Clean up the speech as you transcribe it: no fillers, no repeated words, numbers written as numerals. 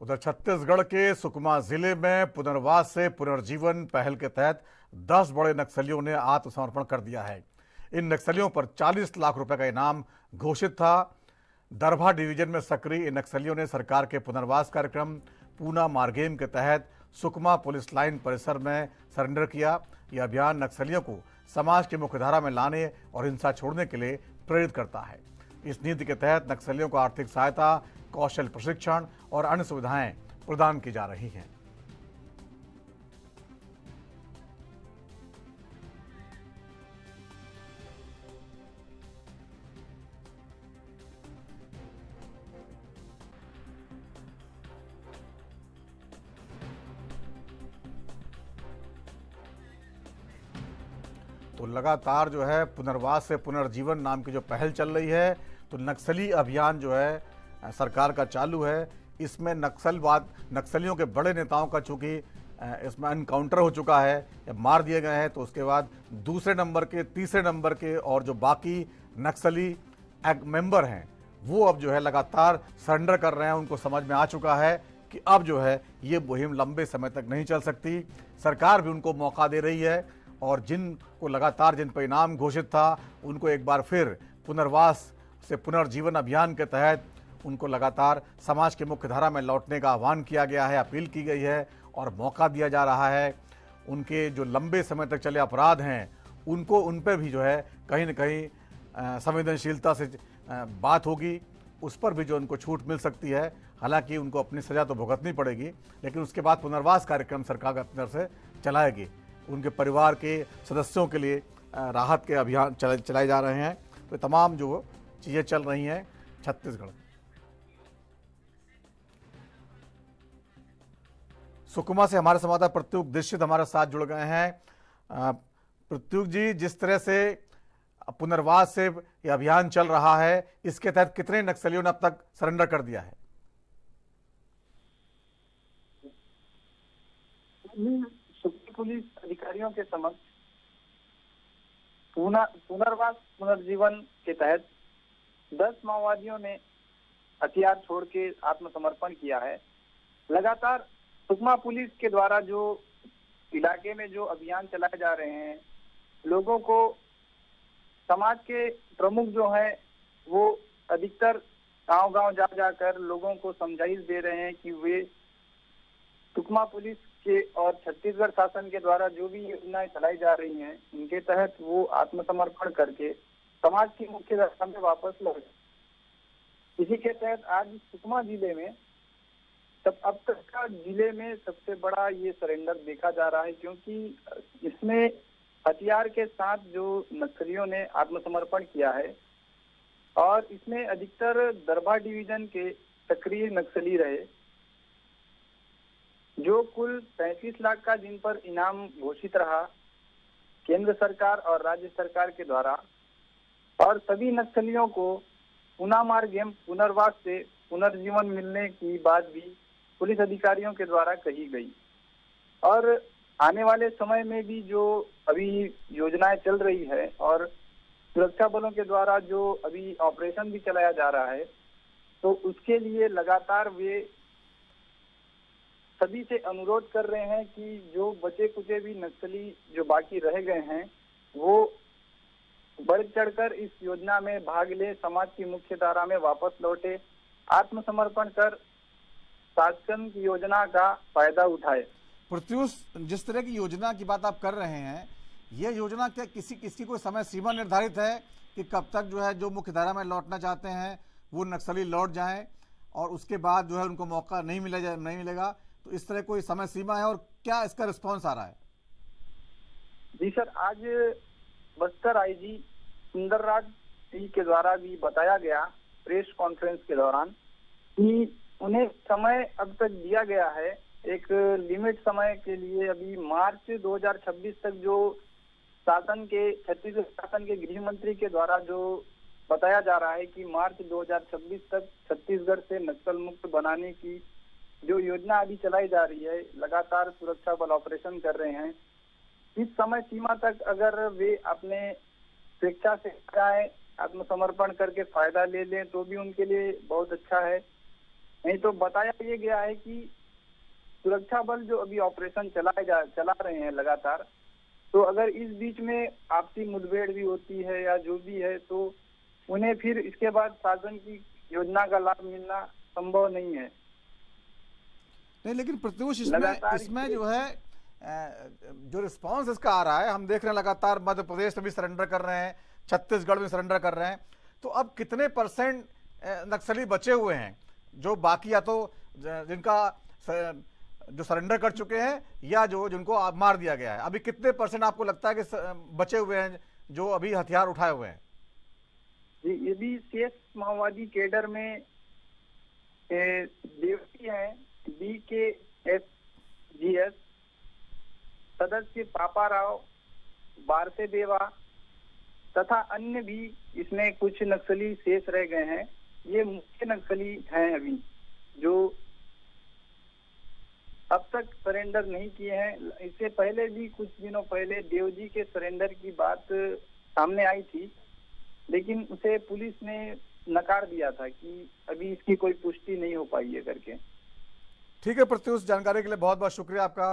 उधर छत्तीसगढ़ के सुकमा जिले में पुनर्वास से पुनर्जीवन पहल के तहत 10 बड़े नक्सलियों ने आत्मसमर्पण कर दिया है। इन नक्सलियों पर 40 लाख रुपए का इनाम घोषित था। दरभा डिवीजन में सक्रिय इन नक्सलियों ने सरकार के पुनर्वास कार्यक्रम पूना मारगेम के तहत सुकमा पुलिस लाइन परिसर में सरेंडर किया। यह अभियान नक्सलियों को समाज की मुख्यधारा में लाने और हिंसा छोड़ने के लिए प्रेरित करता है। इस नीति के तहत नक्सलियों को आर्थिक सहायता, कौशल प्रशिक्षण और अन्य सुविधाएं प्रदान की जा रही हैं। तो लगातार जो है पुनर्वास से पुनर्जीवन नाम की जो पहल चल रही है, तो नक्सली अभियान जो है सरकार का चालू है। इसमें नक्सलियों के बड़े नेताओं का चूंकि इसमें एनकाउंटर हो चुका है या मार दिए गए हैं, तो उसके बाद दूसरे नंबर के, तीसरे नंबर के और जो बाकी नक्सली मेंबर हैं वो अब जो है लगातार सरेंडर कर रहे हैं। उनको समझ में आ चुका है कि अब जो है ये मुहिम लंबे समय तक नहीं चल सकती। सरकार भी उनको मौका दे रही है और जिनको लगातार जिन पर इनाम घोषित था उनको एक बार फिर पुनर्वास से पुनर्जीवन अभियान के तहत उनको लगातार समाज की मुख्यधारा में लौटने का आह्वान किया गया है, अपील की गई है और मौका दिया जा रहा है। उनके जो लंबे समय तक चले अपराध हैं उनको उन पर भी जो है कहीं न कहीं संवेदनशीलता से बात होगी, उस पर भी जो उनको छूट मिल सकती है। हालांकि उनको अपनी सज़ा तो भुगतनी पड़ेगी, लेकिन उसके बाद पुनर्वास कार्यक्रम सरकार अपनी तरफ से चलाएगी। उनके परिवार के सदस्यों के लिए राहत के अभियान चलाए जा रहे हैं। तो तमाम जो चीज़ें चल रही हैं छत्तीसगढ़। सुकमा से हमारे संवाददाता प्रत्युष दीक्षित हमारे साथ जुड़ गए हैं। प्रत्युष जी, जिस तरह से पुनर्वास से यह अभियान चल रहा है, इसके तहत कितने नक्सलियों ने अब तक सरेंडर कर दिया है? पुलिस अधिकारियों के समक्ष पुनर्वास पुनर्जीवन के तहत 10 माओवादियों ने हथियार छोड़ के आत्मसमर्पण किया है। लगातार सुकमा पुलिस के द्वारा जो इलाके में जो अभियान चलाए जा रहे हैं, लोगों को समाज के प्रमुख जो हैं वो अधिकतर गांव-गांव जा जाकर लोगों को समझाइश दे रहे हैं कि वे सुकमा पुलिस के और छत्तीसगढ़ शासन के द्वारा जो भी योजनाएं चलाई जा रही हैं उनके तहत वो आत्मसमर्पण करके समाज की मुख्य धारा में वापस लौटे। इसी के तहत आज सुकमा जिले में अब तक का जिले में सबसे बड़ा ये सरेंडर देखा जा रहा है, क्योंकि इसमें हथियार के साथ जो नक्सलियों ने आत्मसमर्पण किया है और इसमें अधिकतर दरभा डिवीजन के सक्रिय नक्सली रहे, जो कुल 35 लाख का जिन पर इनाम घोषित रहा केंद्र सरकार और राज्य सरकार के द्वारा। और सभी नक्सलियों को पूना मारगेम पुनर्वास से पुनर्जीवन मिलने की बात भी पुलिस अधिकारियों के द्वारा कही गई। और आने वाले समय में भी जो अभी योजनाएं चल रही है और सुरक्षा बलों के द्वारा जो अभी ऑपरेशन भी चलाया जा रहा है, तो उसके लिए लगातार वे सभी से अनुरोध कर रहे हैं कि जो बचे कुचे भी नक्सली जो बाकी रह गए हैं वो बढ़ चढ़कर इस योजना में भाग ले, समाज की मुख्य धारा में वापस लौटे, आत्मसमर्पण कर शासन की योजना का फायदा उठाए। प्रत्युष, जिस तरह की योजना की बात आप कर रहे हैं, ये योजना क्या किसकी कोई समय सीमा निर्धारित है कि कब तक जो है जो मुख्य धारा में लौटना चाहते हैं वो नक्सली लौट जाएं और उसके बाद जो है उनको मौका नहीं मिलेगा? तो इस तरह कोई समय सीमा है और क्या इसका रिस्पांस आ रहा है? जी सर, आज बस्तर आईजी सुंदरराज सिंह के द्वारा भी बताया गया प्रेस कॉन्फ्रेंस के दौरान कि उन्हें समय अब तक दिया गया है, एक लिमिट समय के लिए। अभी मार्च 2026 तक जो छत्तीसगढ़ शासन के गृह मंत्री के द्वारा जो बताया जा रहा है कि मार्च 2026 तक छत्तीसगढ़ से नक्सल मुक्त बनाने की जो योजना अभी चलाई जा रही है, लगातार सुरक्षा बल ऑपरेशन कर रहे हैं। इस समय सीमा तक अगर वे अपने स्वेच्छा से जाए, आत्मसमर्पण करके फायदा ले लें तो भी उनके लिए बहुत अच्छा है। नहीं तो बताया ये गया है कि सुरक्षा बल जो अभी ऑपरेशन चला रहे हैं लगातार, तो अगर इस बीच में आपसी मुठभेड़ भी होती है या जो भी है, तो उन्हें फिर इसके बाद शासन की योजना का लाभ मिलना संभव नहीं है। नहीं, लेकिन प्रत्युष लगातार इसमें जो है जो रिस्पांस इसका आ रहा है, हम देख रहे हैं लगातार मध्य प्रदेश में भी सरेंडर कर रहे हैं, छत्तीसगढ़ में सरेंडर कर रहे हैं, तो अब कितने परसेंट नक्सली बचे हुए हैं जो बाकी, या तो जिनका जो सरेंडर कर चुके हैं या जो जिनको मार दिया गया है, अभी कितने परसेंट आपको लगता है कि बचे हुए हैं जो अभी हथियार उठाए हुए हैं? जी, ये भी शेष माओवादी केडर में देवती हैं, BKSGS सदस्य पापा राव, बारसे देवा तथा अन्य भी इसमें कुछ नक्सली शेष रह गए हैं। ये मुख्य नक्सली हैं अभी जो अब तक सरेंडर नहीं किए हैं। इससे पहले भी कुछ दिनों पहले देवजी के सरेंडर की बात सामने आई थी, लेकिन उसे पुलिस ने नकार दिया था कि अभी इसकी कोई पुष्टि नहीं हो पाई है करके। ठीक है प्रत्युष, जानकारी के लिए बहुत बहुत शुक्रिया आपका।